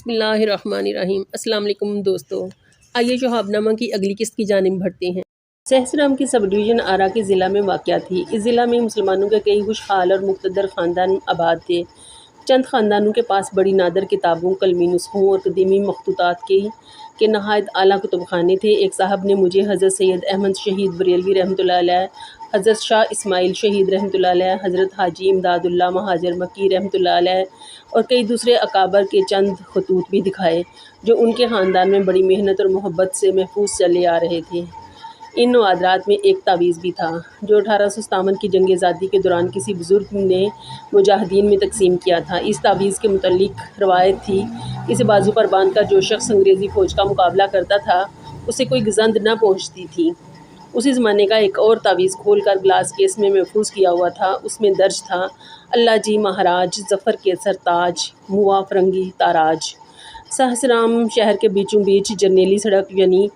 بسم اللہ الرحمن الرحیم۔ السلام علیکم دوستو، آئیے شہاب نامہ کی اگلی قسط کی جانب بڑھتے ہیں۔ سہسرام کی سب ڈویژن آرا کے ضلع میں واقع تھی۔ اس ضلع میں مسلمانوں کے کئی خوشحال اور مقتدر خاندان آباد تھے۔ چند خاندانوں کے پاس بڑی نادر کتابوں، قلمی نسخوں اور قدیمی مخطوطات کے نہایت اعلیٰ کتب خانے تھے۔ ایک صاحب نے مجھے حضرت سید احمد شہید بریلوی رحمۃ اللہ علیہ، حضرت شاہ اسماعیل شہید رحمۃ اللہ علیہ، حضرت حاجی امداد اللہ مہاجر مکی رحمۃ اللہ علیہ اور کئی دوسرے اکابر کے چند خطوط بھی دکھائے جو ان کے خاندان میں بڑی محنت اور محبت سے محفوظ چلے آ رہے تھے۔ ان نوادرات میں ایک تعویذ بھی تھا جو 1857 کی جنگ آزادی کے دوران کسی بزرگ نے مجاہدین میں تقسیم کیا تھا۔ اس تعویذ کے متعلق روایت تھی، اسے بازو پر باندھ کر جو شخص انگریزی فوج کا مقابلہ کرتا تھا اسے کوئی گزند نہ پہنچتی تھی۔ اسی زمانے کا ایک اور تعویذ کھول کر گلاس کیس میں محفوظ کیا ہوا تھا۔ اس میں درج تھا: اللہ جی مہاراج، ظفر کے سرتاج، موا فرنگی تاراج۔ سہسرام شہر کے بیچوں بیچ جرنیلی سڑک یعنی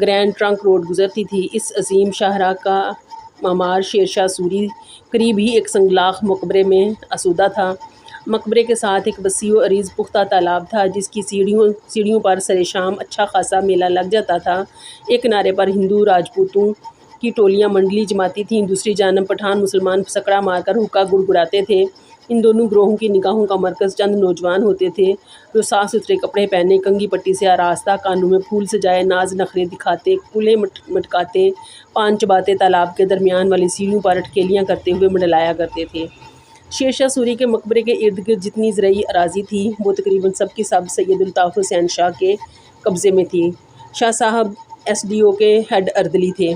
گرینڈ ٹرنک روڈ گزرتی تھی۔ اس عظیم شاہراہ کا معمار شیر شاہ سوری قریب ہی ایک سنگلاخ مقبرے میں آسودہ تھا۔ مقبرے کے ساتھ ایک وسیع و عریض پختہ تالاب تھا جس کی سیڑھیوں پر سر شام اچھا خاصا میلہ لگ جاتا تھا۔ ایک کنارے پر ہندو راجپوتوں کی ٹولیاں منڈلی جماتی تھیں، دوسری جانب پٹھان مسلمان سکڑا مار کر حقہ گڑگڑاتے تھے۔ ان دونوں گروہوں کی نگاہوں کا مرکز چند نوجوان ہوتے تھے جو صاف ستھرے کپڑے پہنے، کنگھی پٹی سے آراستہ، کانوں میں پھول سجائے، ناز نخرے دکھاتے، کولے مٹکاتے، پان چباتے تالاب کے درمیان والی سیڑھیوں پر اٹکیلیاں کرتے ہوئے منڈلایا کرتے تھے۔ شیر شاہ سوری کے مقبرے کے ارد گرد جتنی زرعی اراضی تھی وہ تقریباً سب کی سب سید الطاف حسین شاہ کے قبضے میں تھی۔ شاہ صاحب ایس ڈی او کے ہیڈ اردلی تھے۔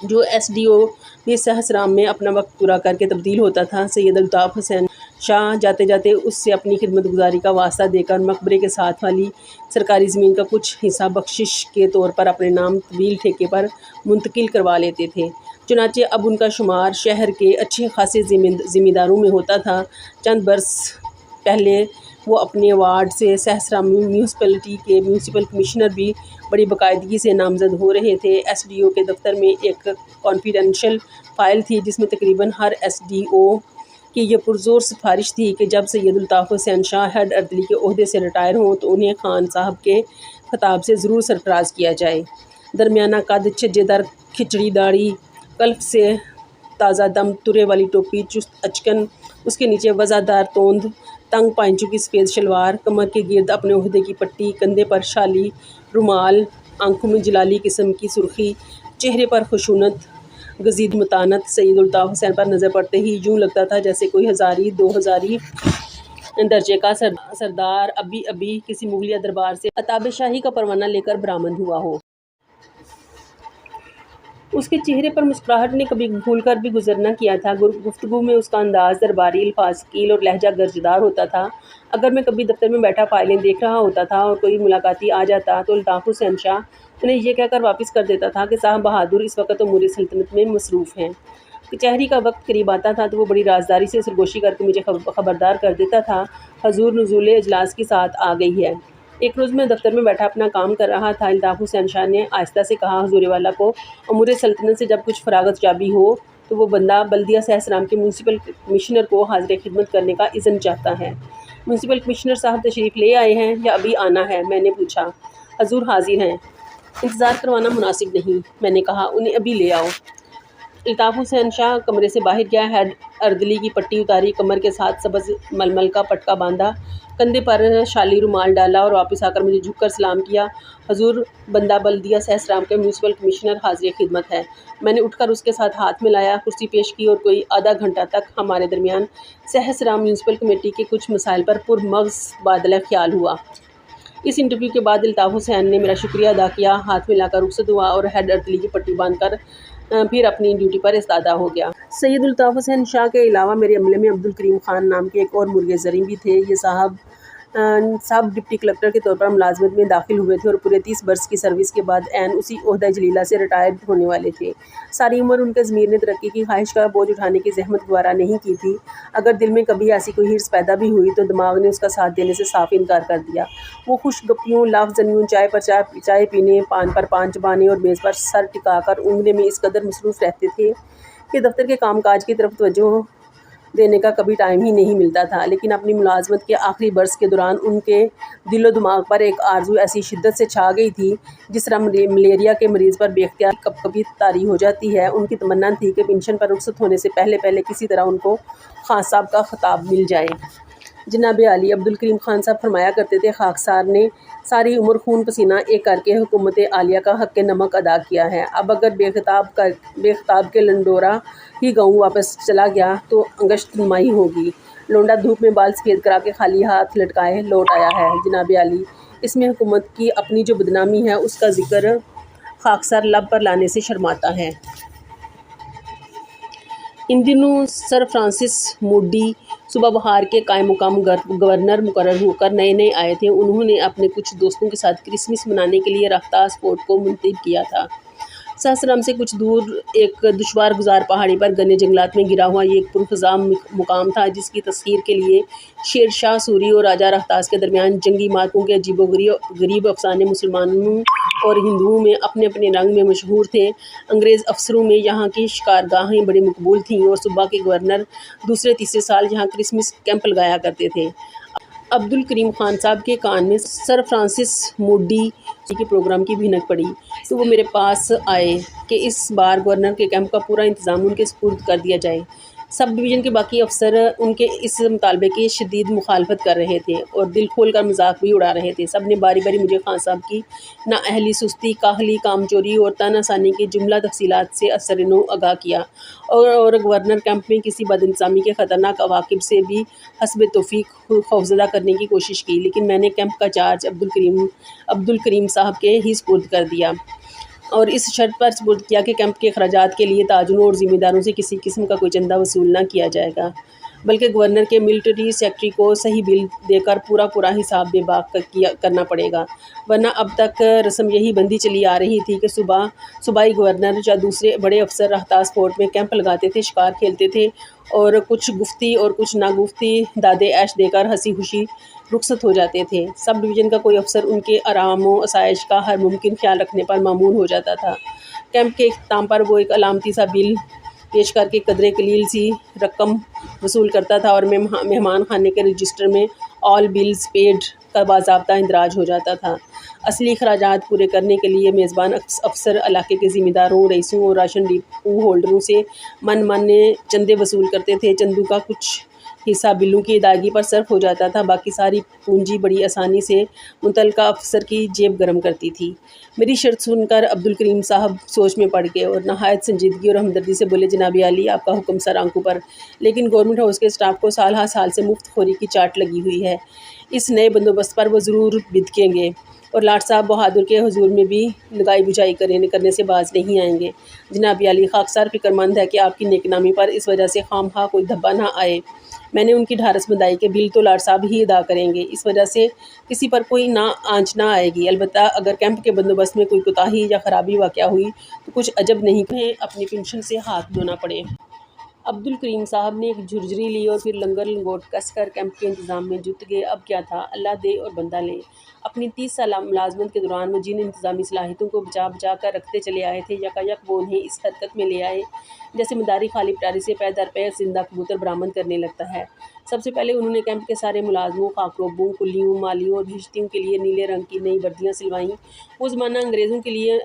جو ایس ڈی او بھی سہسرام میں اپنا وقت پورا کر کے تبدیل ہوتا تھا۔ سید الطاف حسین شاہ جاتے جاتے اس سے اپنی خدمت گزاری کا واسطہ دے کر مقبرے کے ساتھ والی سرکاری زمین کا کچھ حصہ بخشش کے طور پر اپنے نام طویل ٹھیکے پر منتقل کروا لیتے تھے۔ چنانچہ اب ان کا شمار شہر کے اچھے خاصے ذمہ داروں میں ہوتا تھا۔ چند برس پہلے وہ اپنے وارڈ سے سہسرام میونسپلٹی کے میونسپل کمشنر بھی بڑی باقاعدگی سے نامزد ہو رہے تھے۔ ایس ڈی او کے دفتر میں ایک کانفیڈینشیل فائل تھی جس میں تقریباً ہر ایس ڈی او کی یہ پرزور سفارش تھی کہ جب سید الطاف حسین شاہ ہیڈ اردلی کے عہدے سے ریٹائر ہوں تو انہیں خان صاحب کے خطاب سے ضرور سرفراز کیا جائے۔ درمیانہ قد، چھجے دار کھچڑی داڑھی، کلف سے تازہ دم ترے والی ٹوپی، چست اچکن، اس کے نیچے وضع دار توند، تنگ پائنچوں کی سفید شلوار، کمر کے گرد اپنے عہدے کی پٹی، کندھے پر شالی رومال، آنکھوں میں جلالی قسم کی سرخی، چہرے پر خشونت گزید متانت۔ سید الطاف حسین پر نظر پڑتے ہی یوں لگتا تھا جیسے کوئی ہزاری دو ہزاری درجے کا سردار ابھی کسی مغلیہ دربار سے عتاب شاہی کا پروانہ لے کر برآمد ہوا ہو۔ اس کے چہرے پر مسکراہٹ نے کبھی بھول کر بھی گزر نہ کیا تھا۔ گفتگو میں اس کا انداز درباری، الفاظ ثقیل اور لہجہ گرجدار ہوتا تھا۔ اگر میں کبھی دفتر میں بیٹھا فائلیں دیکھ رہا ہوتا تھا اور کوئی ملاقاتی آ جاتا تو الطاف حسین شاہ انہیں یہ کہہ کر واپس کر دیتا تھا کہ صاحب بہادر اس وقت امور سلطنت میں مصروف ہیں۔ کچہری کا وقت قریب آتا تھا تو وہ بڑی رازداری سے سرگوشی کر کے مجھے خبردار کر دیتا تھا: حضور نزول اجلاس کی ساعت آ گئی ہے۔ ایک روز میں دفتر میں بیٹھا اپنا کام کر رہا تھا۔ الطاف حسین شاہ نے آہستہ سے کہا: حضور والا کو امور سلطنت سے جب کچھ فراغت جابی ہو تو وہ بندہ بلدیہ سہسرام کے میونسپل کمشنر کو حاضر خدمت کرنے کا اذن چاہتا ہے۔ میونسپل کمشنر صاحب تشریف لے آئے ہیں یا ابھی آنا ہے؟ میں نے پوچھا۔ حضور حاضر ہیں، انتظار کروانا مناسب نہیں، میں نے کہا۔ انہیں ابھی لے آؤ۔ الطاف حسین شاہ کمرے سے باہر گیا، ہیڈ اردلی کی پٹی اتاری، کمر کے ساتھ سبز ململ کا پٹکا باندھا، کندھے پر شالی رومال ڈالا اور واپس آ کر مجھے جھک کر سلام کیا: حضور بندہ بلدیہ سہسرام کے میونسپل کمشنر حاضر خدمت ہے۔ میں نے اٹھ کر اس کے ساتھ ہاتھ ملایا، کرسی پیش کی اور کوئی آدھا گھنٹہ تک ہمارے درمیان سہسرام میونسپل کمیٹی کے کچھ مسائل پر پرمغز تبادلہ خیال ہوا۔ اس انٹرویو کے بعد الطاف حسین نے میرا شکریہ ادا کیا، ہاتھ ملا کر رخصت ہوا اور ہیڈ اردلی کی پٹی باندھ کر پھر اپنی ڈیوٹی پر استادہ ہو گیا۔ سید الطاف حسین شاہ کے علاوہ میرے عملے میں عبد الکریم خان نام کے ایک اور مرغے زریں بھی تھے۔ یہ صاحب ڈپٹی کلکٹر کے طور پر ملازمت میں داخل ہوئے تھے اور پورے 30 برس کی سروس کے بعد عین اسی عہدہ جلیلہ سے ریٹائرڈ ہونے والے تھے۔ ساری عمر ان کے ضمیر نے ترقی کی خواہش کا بوجھ اٹھانے کی زحمت گوارا نہیں کی تھی۔ اگر دل میں کبھی ایسی کوئی ہرس پیدا بھی ہوئی تو دماغ نے اس کا ساتھ دینے سے صاف انکار کر دیا۔ وہ خوش گپیوں، لاف زنیوں، چائے پر چائے پینے، پان پر پان چبانے اور میز پر سر ٹکا کر اونگنے میں اس قدر مصروف رہتے تھے کہ دفتر کے کام کاج کی طرف توجہ دینے کا کبھی ٹائم ہی نہیں ملتا تھا، لیکن اپنی ملازمت کے آخری برس کے دوران ان کے دل و دماغ پر ایک آرزو ایسی شدت سے چھا گئی تھی، جس طرح ملیریا کے مریض پر بے اختیار کب کبھی طاری ہو جاتی ہے۔ ان کی تمنا تھی کہ پنشن پر رخصت ہونے سے پہلے کسی طرح ان کو خان صاحب کا خطاب مل جائے۔ جناب عالی عبدالکریم خان صاحب فرمایا کرتے تھے، خاکسار نے ساری عمر خون پسینہ ایک کر کے حکومت عالیہ کا حق نمک ادا کیا ہے۔ اب اگر بے خطاب کے لنڈورا ہی گاؤں واپس چلا گیا تو انگشت نمائی ہوگی۔ لونڈا دھوپ میں بال سفید کرا کے خالی ہاتھ لٹکائے لوٹ آیا ہے۔ جناب عالی، اس میں حکومت کی اپنی جو بدنامی ہے اس کا ذکر خاکسار لب پر لانے سے شرماتا ہے۔ ان دنوں سر فرانسس موڈی صوبہ بہار کے قائم مقام گورنر مقرر ہو کر نئے آئے تھے۔ انہوں نے اپنے کچھ دوستوں کے ساتھ کرسمس منانے کے لیے راہتاس فورٹ کو منتخب کیا تھا۔ سہسرام سے کچھ دور ایک دشوار گزار پہاڑی پر گھنے جنگلات میں گرا ہوا یہ ایک پرفضا مقام تھا، جس کی تسخیر کے لیے شیر شاہ سوری اور راجہ راہتاس کے درمیان جنگی مارکوں کے عجیب و غریب افسانے مسلمانوں اور ہندوؤں میں اپنے اپنے رنگ میں مشہور تھے۔ انگریز افسروں میں یہاں کی شکارگاہیں بڑی مقبول تھیں اور صوبہ کے گورنر دوسرے تیسرے سال یہاں کرسمس کیمپ لگایا کرتے تھے۔ عبدالکریم خان صاحب کے کان میں سر فرانسس موڈی کے پروگرام کی بھنک پڑی تو وہ میرے پاس آئے کہ اس بار گورنر کے کیمپ کا پورا انتظام ان کے سپرد کر دیا جائے۔ سب ڈویژن کے باقی افسر ان کے اس مطالبے کی شدید مخالفت کر رہے تھے اور دل کھول کر مذاق بھی اڑا رہے تھے۔ سب نے باری باری مجھے خان صاحب کی نااہلی، سستی، کاہلی، کام چوری اور تن آسانی کی جملہ تفصیلات سے اثر نو آگاہ کیا اور گورنر کیمپ میں کسی بد انتظامی کے خطرناک عواقب سے بھی حسب توفیق خوفزدہ کرنے کی کوشش کی، لیکن میں نے کیمپ کا چارج عبدالکریم صاحب کے ہی سپرد کر دیا اور اس شرط پر سپرد کیا کہ کیمپ کے اخراجات کے لیے تاجروں اور ذمہ داروں سے کسی قسم کا کوئی چندہ وصول نہ کیا جائے گا، بلکہ گورنر کے ملٹری سیکرٹری کو صحیح بل دے کر پورا حساب بے باک کرنا پڑے گا، ورنہ اب تک رسم یہی بندی چلی آ رہی تھی کہ صوبائی گورنر یا دوسرے بڑے افسر راہتاس فورٹ میں کیمپ لگاتے تھے، شکار کھیلتے تھے اور کچھ گفتی اور کچھ ناگفتی دادے عیش دے کر ہنسی خوشی رخصت ہو جاتے تھے۔ سب ڈویژن کا کوئی افسر ان کے آرام و آسائش کا ہر ممکن خیال رکھنے پر مامور ہو جاتا تھا۔ کیمپ کے اختتام پر وہ ایک علامتی سا بل پیش کر کے قدرے قلیل سی رقم وصول کرتا تھا اور مہمان خانے کے رجسٹر میں آل بلز پیڈ کا باضابطہ اندراج ہو جاتا تھا۔ اصلی اخراجات پورے کرنے کے لیے میزبان افسر علاقے کے ذمہ داروں، رئیسوں اور راشن ڈپو ہولڈروں سے من چندے وصول کرتے تھے۔ چندوں کا کچھ حصہ بلوں کی ادائیگی پر صرف ہو جاتا تھا، باقی ساری پونجی بڑی آسانی سے متعلقہ افسر کی جیب گرم کرتی تھی۔ میری شرط سن کر عبدالکریم صاحب سوچ میں پڑ گئے اور نہایت سنجیدگی اور ہمدردی سے بولے، جناب عالی، آپ کا حکم سر آنکھوں پر، لیکن گورنمنٹ ہاؤس کے اسٹاف کو سال ہر سال سے مفت خوری کی چاٹ لگی ہوئی ہے۔ اس نئے بندوبست پر وہ ضرور بدکیں گے اور لاٹ صاحب بہادر کے حضور میں بھی لگائی بجھائی کرنے سے باز نہیں آئیں گے۔ جناب عالی، خاکسار فکر مند ہے کہ آپ کی نیک نامی پر اس وجہ سے خواہ مخواہ کوئی دھبا نہ آئے۔ میں نے ان کی ڈھارس بندھائی کہ بل تو لاٹ صاحب ہی ادا کریں گے، اس وجہ سے کسی پر کوئی آنچ نہ آئے گی، البتہ اگر کیمپ کے بندوبست میں کوئی کوتاہی یا خرابی واقع ہوئی تو کچھ عجب نہیں کہ اپنی پنشن سے ہاتھ دھونا پڑے۔ عبدالکریم صاحب نے ایک جھرجھری لی اور پھر لنگر لنگوٹ کس کر کیمپ کے انتظام میں جت گئے۔ اب کیا تھا، اللہ دے اور بندہ لے۔ اپنی 30 سالہ ملازمت کے دوران وہ جن انتظامی صلاحیتوں کو بچا کر رکھتے چلے آئے تھے، یکایک وہ انہیں اس حرکت میں لے آئے جیسے مداری خالی پٹاری سے پے در پے زندہ کبوتر برآمد کرنے لگتا ہے۔ سب سے پہلے انہوں نے کیمپ کے سارے ملازموں، خاکروبوں، کلیوں، مالیوں اور بھشتیوں کے لیے نیلے رنگ کی نئی وردیاں سلوائیں۔ وہ زمانہ انگریزوں کے لیے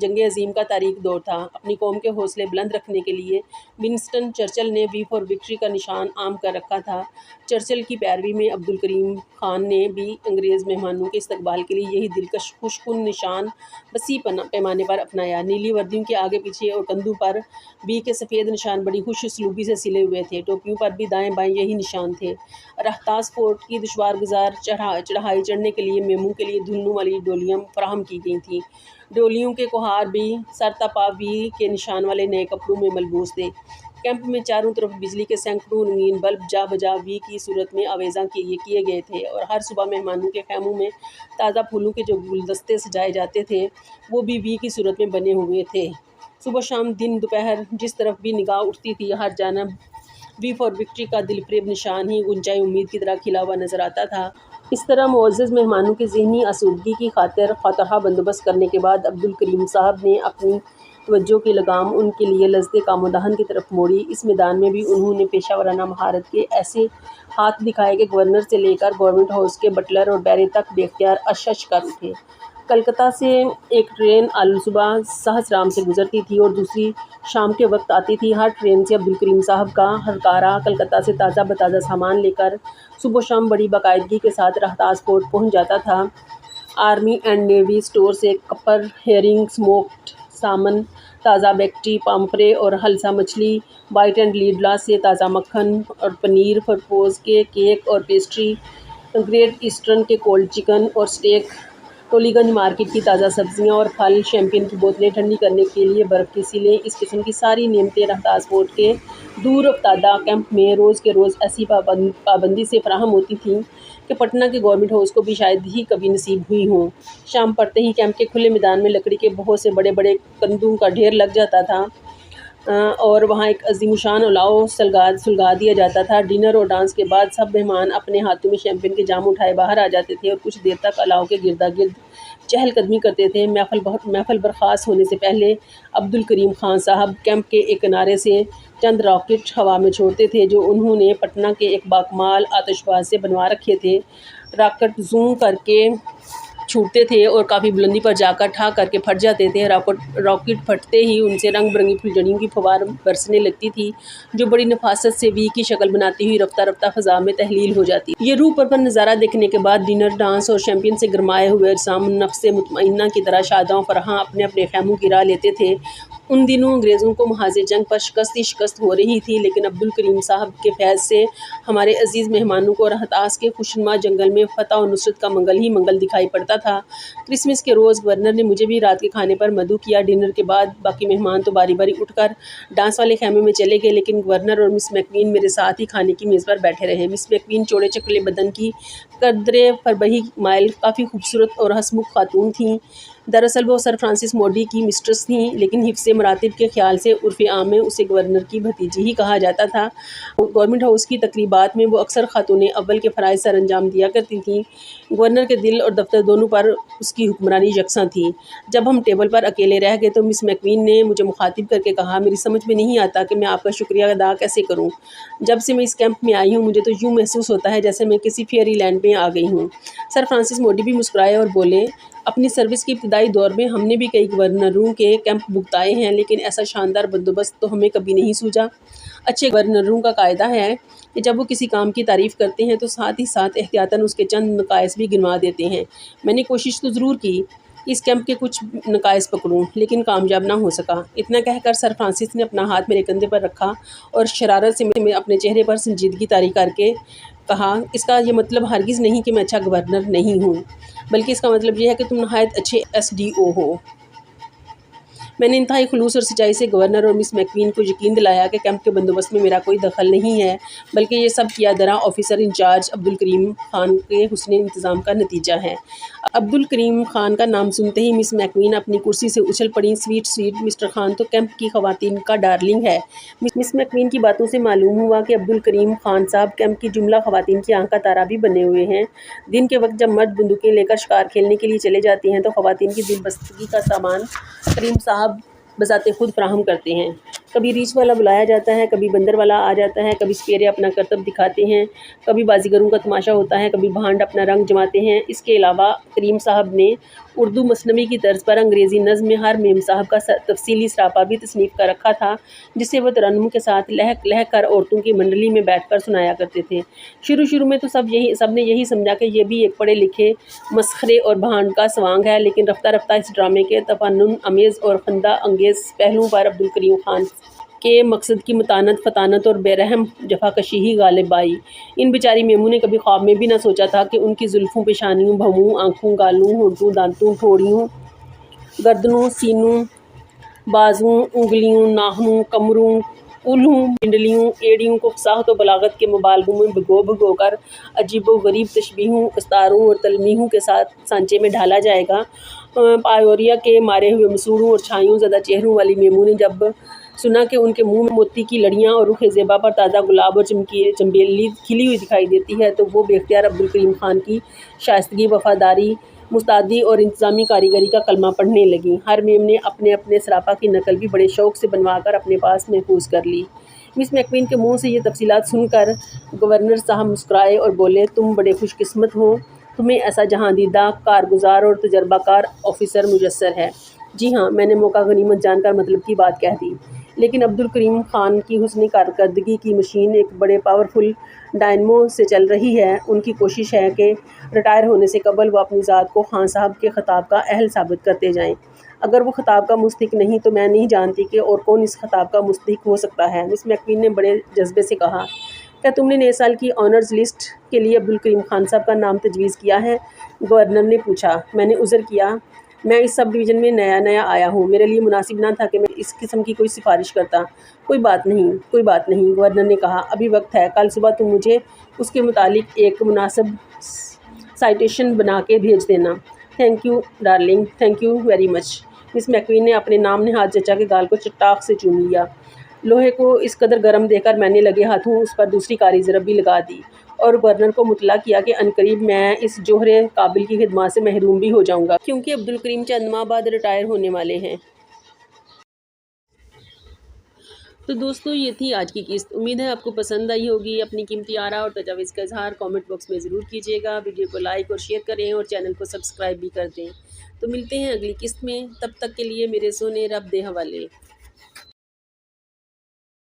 جنگ عظیم کا تاریک دور تھا۔ اپنی قوم کے حوصلے بلند رکھنے کے لیے ونسٹن چرچل نے وی فار وکٹری کا نشان عام کر رکھا تھا۔ چرچل کی پیروی میں عبدالکریم خان نے بھی انگریز مہمانوں کے استقبال کے لیے یہی دلکش خوش کن نشان وسیع پیمانے پر اپنایا۔ نیلی وردیوں کے آگے پیچھے اور کندھوں پر وی کے سفید نشان بڑی خوش اسلوبی سے سلے ہوئے تھے۔ ٹوپیوں پر بھی دائیں بائیں یہی نشان تھے۔ راہتاس فورٹ کی دشوار گزار چڑھائی چڑھنے کے لیے میموں کے لیے دھلنوں والی ڈولیاں فراہم کی گئی تھیں۔ ڈولیوں کے کوہار بھی سر تا پا وی کے نشان والے نئے کپڑوں میں ملبوس تھے۔ کیمپ میں چاروں طرف بجلی کے سینکڑوں رنگین بلب جا بجا وی کی صورت میں آویزاں کیے گئے تھے اور ہر صبح مہمانوں کے خیموں میں تازہ پھولوں کے جو گلدستے سجائے جاتے تھے وہ بھی وی کی صورت میں بنے ہوئے تھے۔ صبح شام دن دوپہر جس طرف بھی نگاہ اٹھتی تھی، ہر جانب وی فار وکٹری کا دل فریب نشان ہی غنچۂ امید کی طرح کھلا ہوا نظر آتا تھا۔ اس طرح معزز مہمانوں کی ذہنی آسودگی کی خاطر خواطرہ بندوبست کرنے کے بعد عبدالکریم صاحب نے اپنی توجہ کی لگام ان کے لیے لذت کام و دہن کی طرف موڑی۔ اس میدان میں بھی انہوں نے پیشہ ورانہ مہارت کے ایسے ہاتھ دکھائے کہ گورنر سے لے کر گورنمنٹ ہاؤس کے بٹلر اور بیرے تک باختیار اشش کر اٹھے۔ کلکتہ سے ایک ٹرین صبح سہسرام سے گزرتی تھی اور دوسری شام کے وقت آتی تھی۔ ہر ٹرین سے عبدالکریم صاحب کا ہرکارہ کلکتہ سے تازہ بتازہ سامان لے کر صبح و شام بڑی باقاعدگی کے ساتھ راہتاز پورٹ پہنچ جاتا تھا۔ آرمی اینڈ نیوی اسٹور سے کپر، ہیرنگ، اسموکڈ سالمن، تازہ بیکٹی، پامفرے اور ہلسا مچھلی، بائٹ اینڈ لیڈلا سے تازہ مکھن اور پنیر، فرپوز کے کیک اور پیسٹری، گریٹ ایسٹرن کے کولڈ چکن اور اسٹیک، ٹولی گنج مارکیٹ کی تازہ سبزیاں اور پھل، شیمپین کی بوتلیں، ٹھنڈی کرنے کے لیے برف کی سیلیں، اس قسم کی ساری نعمتیں راہتاز پورٹ کے دور افتادہ کیمپ میں روز کے روز ایسی پابندی سے فراہم ہوتی تھیں کہ پٹنہ کے گورنمنٹ ہاؤس کو بھی شاید ہی کبھی نصیب ہوئی ہوں۔ شام پڑتے ہی کیمپ کے کھلے میدان میں لکڑی کے بہت سے بڑے بڑے کندوں کا ڈھیر لگ جاتا تھا اور وہاں ایک عظیم الشان الاؤ سلگا دیا جاتا تھا۔ ڈنر اور ڈانس کے بعد سب مہمان اپنے ہاتھوں میں شیمپین کے جام اٹھائے باہر آ جاتے تھے اور کچھ دیر تک الاؤ کے گردا گرد چہل قدمی کرتے تھے۔ محفل برخاست ہونے سے پہلے عبدالکریم خان صاحب کیمپ کے ایک کنارے سے چند راکٹ ہوا میں چھوڑتے تھے جو انہوں نے پٹنہ کے ایک باکمال آتش باز سے بنوا رکھے تھے۔ راکٹ زوں کر کے چھوٹتے تھے اور کافی بلندی پر جا کر ٹھا کر کے پھٹ جاتے تھے۔ راکٹ پھٹتے ہی ان سے رنگ برنگی پھلجھڑیوں کی پھوار برسنے لگتی تھی جو بڑی نفاست سے وی کی شکل بناتی ہوئی رفتہ رفتہ فضا میں تحلیل ہو جاتی۔ یہ روح پرور نظارہ دیکھنے کے بعد ڈنر، ڈانس اور شیمپین سے گرمائے ہوئے اجسام نفس مطمئنہ کی طرح شاداں فراں اپنے اپنے خیموں کی راہ لیتے تھے۔ ان دنوں انگریزوں کو محاذ جنگ پر شکست ہی شکست ہو رہی تھی، لیکن عبدالکریم صاحب کے فیض سے ہمارے عزیز مہمانوں کو راہتاز کے خوشنما جنگل میں فتح و نصرت کا منگل ہی منگل دکھائی پڑتا تھا۔ کرسمس کے روز گورنر نے مجھے بھی رات کے کھانے پر مدعو کیا۔ ڈنر کے بعد باقی مہمان تو باری باری اٹھ کر ڈانس والے خیمے میں چلے گئے، لیکن گورنر اور مس میک کوئن میرے ساتھ ہی کھانے کی میز پر بیٹھے رہے۔ مس میک کوئن چوڑے چکلے بدن کی، قدرے فربہی مائل، کافی خوبصورت اور ہسمکھ خاتون تھیں۔ دراصل وہ سر فرانسس موڈی کی مسٹریس تھیں، لیکن حفظ مراتب کے خیال سے عرف عام میں اسے گورنر کی بھتیجی ہی کہا جاتا تھا۔ گورنمنٹ ہاؤس کی تقریبات میں وہ اکثر خاتون اول کے فرائض سر انجام دیا کرتی تھیں۔ گورنر کے دل اور دفتر دونوں پر اس کی حکمرانی یکساں تھی۔ جب ہم ٹیبل پر اکیلے رہ گئے تو مس میک کوئن نے مجھے مخاطب کر کے کہا، میری سمجھ میں نہیں آتا کہ میں آپ کا شکریہ ادا کیسے کروں۔ جب سے میں اس کیمپ میں آئی ہوں مجھے تو یوں محسوس ہوتا ہے جیسے میں کسی فیئری لینڈ میں آ گئی ہوں۔ سر فرانسس موڈی بھی مسکرائے اور بولے، اپنی سروس کے ابتدائی دور میں ہم نے بھی کئی گورنروں کے کیمپ بھگتائے ہیں، لیکن ایسا شاندار بندوبست تو ہمیں کبھی نہیں سوجا۔ اچھے گورنروں کا قاعدہ ہے کہ جب وہ کسی کام کی تعریف کرتے ہیں تو ساتھ ہی ساتھ احتیاطاً اس کے چند نقائص بھی گنوا دیتے ہیں۔ میں نے کوشش تو ضرور کی اس کیمپ کے کچھ نقائص پکڑوں، لیکن کامیاب نہ ہو سکا۔ اتنا کہہ کر سر فرانسس نے اپنا ہاتھ میرے کندھے پر رکھا اور شرارت سے میں اپنے چہرے پر سنجیدگی طاری کر کے کہا، اس کا یہ مطلب ہرگز نہیں کہ میں اچھا گورنر نہیں ہوں، بلکہ اس کا مطلب یہ ہے کہ تم نہایت اچھے SDO ہو۔ میں نے انتہائی خلوص اور سچائی سے گورنر اور مس میک کوئن کو یقین دلایا کہ کیمپ کے بندوبست میں میرا کوئی دخل نہیں ہے، بلکہ یہ سب کیا درا آفیسر انچارج عبدالکریم خان کے حسن انتظام کا نتیجہ ہے۔ عبدالکریم خان کا نام سنتے ہی مس میک کوئن اپنی کرسی سے اچھل پڑیں۔ سویٹ سویٹ مسٹر خان تو کیمپ کی خواتین کا ڈارلنگ ہے۔ مس میک کوئن کی باتوں سے معلوم ہوا کہ عبدالکریم خان صاحب کیمپ کی جملہ خواتین کی آنکھ کا تارا بھی بنے ہوئے ہیں۔ دن کے وقت جب مرد بندوقیں لے کر شکار کھیلنے کے لیے چلے جاتے ہیں تو خواتین کی دل بستگی کا سامان کریم صاحب بذات خود فراہم کرتے ہیں۔ کبھی ریچھ والا بلایا جاتا ہے، کبھی بندر والا آ جاتا ہے، کبھی سپیرے اپنا کرتب دکھاتے ہیں، کبھی بازیگروں کا تماشا ہوتا ہے، کبھی بھانڈ اپنا رنگ جماتے ہیں۔ اس کے علاوہ کریم صاحب نے اردو مثنوی کی طرز پر انگریزی نظم میں ہر میم صاحب کا تفصیلی سراپا بھی تصنیف کر رکھا تھا، جسے وہ ترنم کے ساتھ لہک لہک کر عورتوں کی منڈلی میں بیٹھ کر سنایا کرتے تھے۔ شروع میں تو سب نے یہی سمجھا کہ یہ بھی ایک پڑھے لکھے مسخرے اور بھانڈ کا سوانگ ہے، لیکن رفتہ رفتہ اس ڈرامے کے تفنن آمیز اور خندہ انگیز پہلوؤں پر عبدالکریم خان کے مقصد کی متانت، فطانت اور بے رحم جفاکشی ہی غالب آئی۔ ان بیچاری میموں نے کبھی خواب میں بھی نہ سوچا تھا کہ ان کی زلفوں، پیشانیوں، بھووں، آنکھوں، گالوں، ہونٹوں، دانتوں، ٹھوڑیوں، گردنوں، سینوں، بازوؤں، انگلیوں، ناخنوں، کمروں، کولہوں، پنڈلیوں، ایڑیوں کو فصاحت و بلاغت کے مبالغوں میں بھگو بھگو کر عجیب و غریب تشبیہوں، استعاروں اور تلمیحوں کے ساتھ سانچے میں ڈھالا جائے گا۔ پایوریا کے مارے ہوئے مسوڑوں اور چھائیوں زدہ چہروں والی میموں نے جب سنا کہ ان کے منہ میں موتی کی لڑیاں اور رخ زیبا پر تازہ گلاب اور چنبیلی کھلی ہوئی دکھائی دیتی ہے تو وہ بے اختیار عبدالکریم خان کی شائستگی، وفاداری مستعدی اور انتظامی کاریگری کا کلمہ پڑھنے لگیں۔ ہر میم نے اپنے اپنے سراپا کی نقل بھی بڑے شوق سے بنوا کر اپنے پاس محفوظ کر لی۔ مس میک کوئن کے منہ سے یہ تفصیلات سن کر گورنر صاحب مسکرائے اور بولے، تم بڑے خوش قسمت ہو، تمہیں ایسا جہاں دیدہ، کارگزار اور تجربہ کار آفیسر میسر ہے۔ جی ہاں، میں نے موقع غنیمت جان کر مطلب کی بات کہہ دی، لیکن عبدالکریم خان کی حسن کارکردگی کی مشین ایک بڑے پاورفل ڈائنمو سے چل رہی ہے۔ ان کی کوشش ہے کہ ریٹائر ہونے سے قبل وہ اپنی ذات کو خان صاحب کے خطاب کا اہل ثابت کرتے جائیں۔ اگر وہ خطاب کا مستحق نہیں تو میں نہیں جانتی کہ اور کون اس خطاب کا مستحق ہو سکتا ہے۔ مس میک کوئن نے بڑے جذبے سے کہا، کیا تم نے نئے سال کی آنرز لسٹ کے لیے عبدالکریم خان صاحب کا نام تجویز کیا ہے؟ گورنر نے پوچھا۔ میں نے عذر کیا، میں اس سب ڈویژن میں نیا آیا ہوں، میرے لیے مناسب نہ تھا کہ میں اس قسم کی کوئی سفارش کرتا۔ کوئی بات نہیں، گورنر نے کہا، ابھی وقت ہے، کل صبح تم مجھے اس کے متعلق ایک مناسب سائٹیشن بنا کے بھیج دینا۔ Thank you darling, thank you very much. Miss McQueen نے اپنے نام نہاد چچا کے گال کو چٹاخ سے چوم لیا۔ لوہے کو اس قدر گرم دیکھ کر میں نے لگے ہاتھوں اس پر دوسری کاری ضرب بھی لگا دی اور گورنر کو مطلع کیا کہ عنقریب میں اس جوہر قابل کی خدمات سے محروم بھی ہو جاؤں گا، کیونکہ عبدالکریم چند ماہ بعد ریٹائر ہونے والے ہیں۔ تو دوستو، یہ تھی آج کی قسط۔ امید ہے آپ کو پسند آئی ہوگی۔ اپنی قیمتی آراء اور تجاویز کا اظہار کامنٹ باکس میں ضرور کیجیے گا۔ ویڈیو کو لائک اور شیئر کریں اور چینل کو سبسکرائب بھی کر دیں۔ تو ملتے ہیں اگلی قسط میں، تب تک کے لیے میرے سونے رب دے حوالے۔